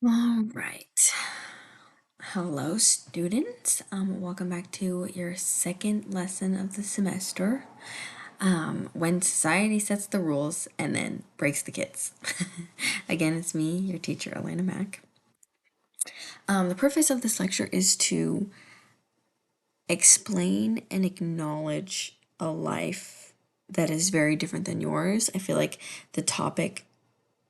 All right. Hello, students. Welcome back to your second lesson of the semester. When society sets the rules and then breaks the kids. Again, it's me, your teacher, Elena Mack. The purpose of this lecture is to explain and acknowledge a life that is very different than yours. I feel like the topic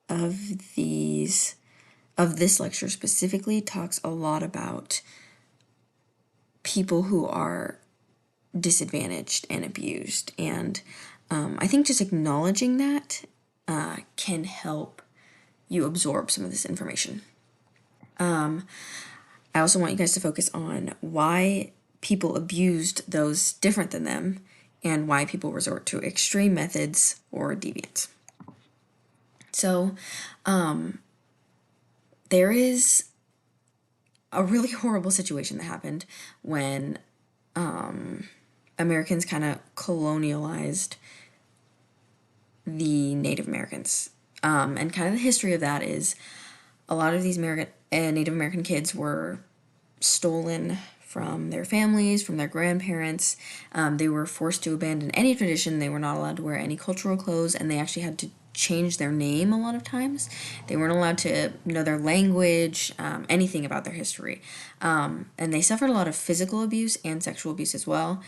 of this lecture specifically talks a lot about people who are disadvantaged and abused. And I think just acknowledging that can help you absorb some of this information. I also want you guys to focus on why people abused those different than them and why people resort to extreme methods or deviance. So, there is a really horrible situation that happened when Americans kind of colonialized the Native Americans. And kind of the history of that is a lot of these Native American kids were stolen from their families, from their grandparents. They were forced to abandon any tradition. They were not allowed to wear any cultural clothes, and they actually had to change their name a lot of times. They weren't allowed to know their language, anything about their history. And they suffered a lot of physical abuse and sexual abuse as well.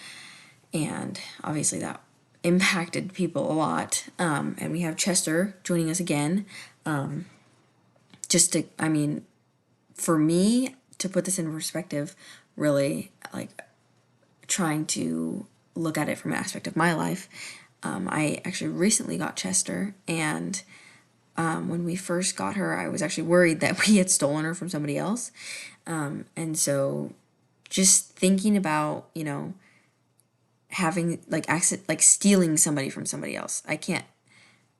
And obviously that impacted people a lot. And we have Chester joining us again. For me, to put this in perspective, really like trying to look at it from an aspect of my life. I actually recently got Chester, and when we first got her, I was actually worried that we had stolen her from somebody else. And so just thinking about, having like stealing somebody from somebody else. I can't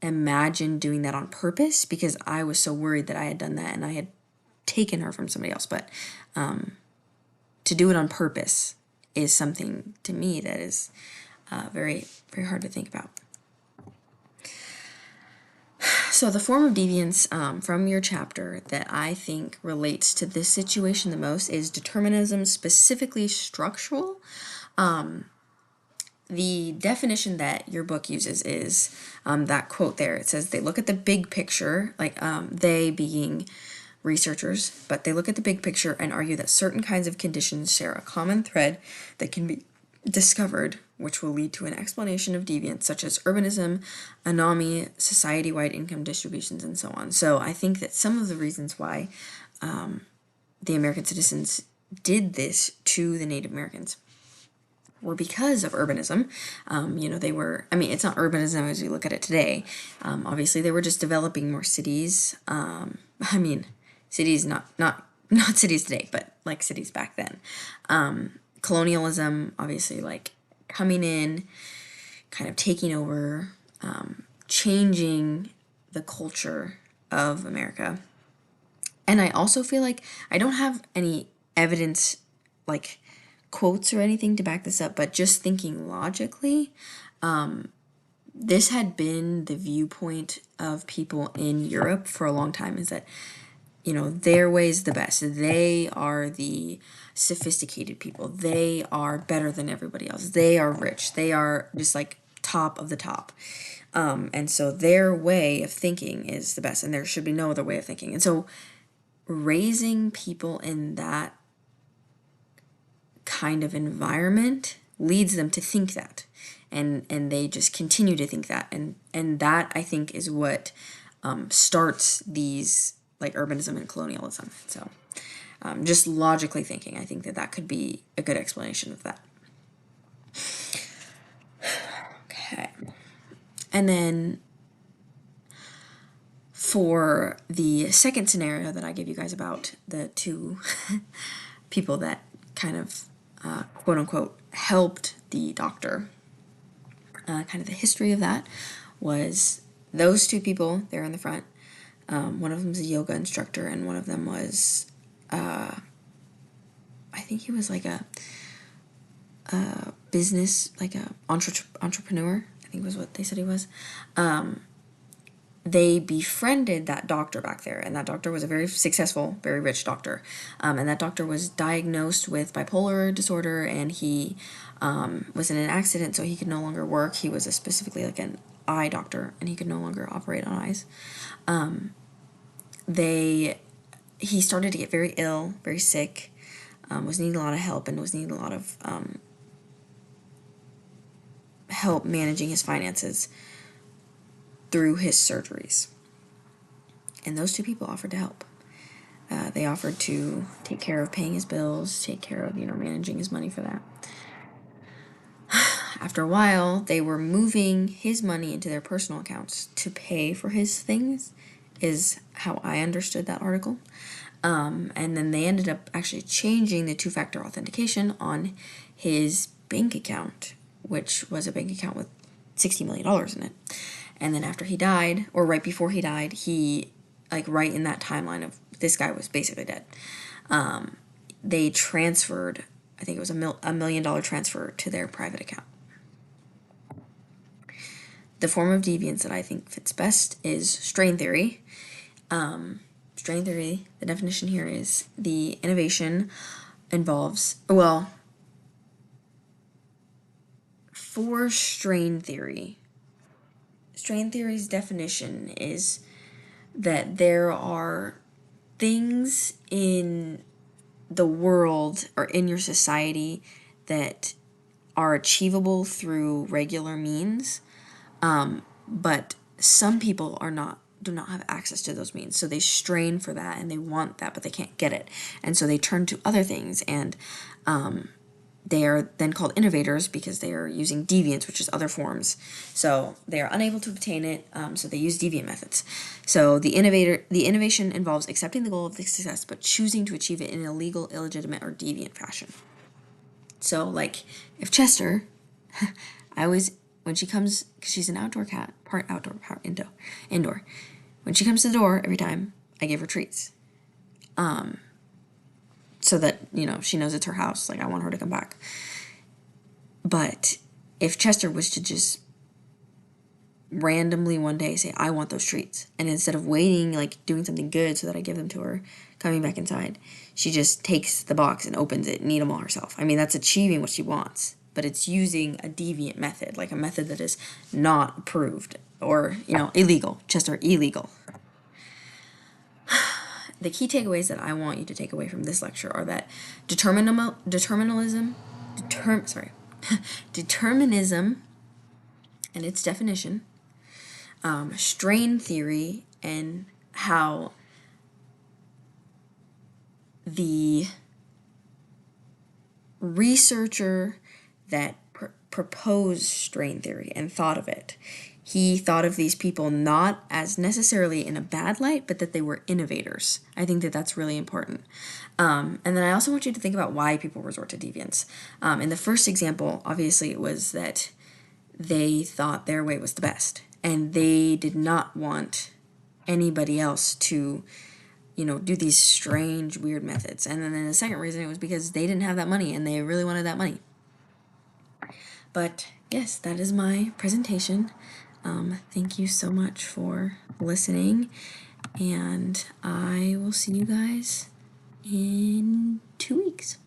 imagine doing that on purpose because I was so worried that I had done that and I had taken her from somebody else. But to do it on purpose is something to me that is very, very hard to think about. So the form of deviance from your chapter that I think relates to this situation the most is determinism, specifically structural. The definition that your book uses is that quote there. It says they look at the big picture, like they being researchers, but they look at the big picture and argue that certain kinds of conditions share a common thread that can be discovered, which will lead to an explanation of deviance, such as urbanism, anomie, society-wide income distributions, and so on. So I think that some of the reasons why the American citizens did this to the Native Americans were because of urbanism. They were, it's not urbanism as we look at it today. Obviously, they were just developing more cities. Cities, not cities today, but like cities back then. Colonialism, obviously, like coming in, kind of taking over, changing the culture of America. And I also feel like I don't have any evidence, like quotes or anything to back this up, but just thinking logically, this had been the viewpoint of people in Europe for a long time, is that, their way is the best. They are the sophisticated people. They are better than everybody else. They are rich. They are just like top of the top. And so their way of thinking is the best, and there should be no other way of thinking. And so raising people in that kind of environment leads them to think that, and they just continue to think that, and that I think is what starts these like urbanism and colonialism. So just logically thinking, I think that could be a good explanation of that. Okay, and then for the second scenario that I give you guys about the two people that kind of quote unquote helped the doctor, kind of the history of that was those two people there in the front. One of them was a yoga instructor, and one of them was, I think he was like a business, like a entrepreneur, I think was what they said he was. they befriended that doctor back there, and that doctor was a very successful, very rich doctor. And that doctor was diagnosed with bipolar disorder, and he was in an accident, so he could no longer work. He was specifically like an eye doctor, and he could no longer operate on eyes. He started to get very ill, very sick, was needing a lot of help, and was needing a lot of help managing his finances through his surgeries. And those two people offered to help. They offered to take care of paying his bills, take care of, managing his money for that. After a while, they were moving his money into their personal accounts to pay for his things, is how I understood that article. And then they ended up actually changing the two-factor authentication on his bank account, which was a bank account with $60 million in it. And then after he died, or right before he died, he, right in that timeline of this guy was basically dead, they transferred, I think it was a $1 million transfer to their private account. The form of deviance that I think fits best is strain theory. Strain theory, the definition here is the innovation involves, for strain theory's definition is that there are things in the world or in your society that are achievable through regular means, but some people do not have access to those means, so they strain for that and they want that, but they can't get it, and so they turn to other things, and they are then called innovators because they are using deviance, which is other forms. So they are unable to obtain it, so they use deviant methods. So the innovation involves accepting the goal of the success, but choosing to achieve it in an illegal, illegitimate, or deviant fashion. So, if Chester, when she comes, because she's an outdoor cat, part outdoor, part indoor. When she comes to the door every time, I give her treats. So that, she knows it's her house. I want her to come back. But if Chester was to just randomly one day say, I want those treats, and instead of waiting, doing something good so that I give them to her, coming back inside, she just takes the box and opens it and eats them all herself. I mean, that's achieving what she wants, but it's using a deviant method, a method that is not approved or, illegal. Chester, illegal. The key takeaways that I want you to take away from this lecture are that determinism and its definition, strain theory, and how the researcher that proposed strain theory and thought of it, he thought of these people not as necessarily in a bad light, but that they were innovators. I think that that's really important. And then I also want you to think about why people resort to deviance. In the first example, obviously it was that they thought their way was the best, and they did not want anybody else to, do these strange, weird methods. And then the second reason, it was because they didn't have that money, and they really wanted that money. But yes, that is my presentation. Thank you so much for listening, and I will see you guys in 2 weeks.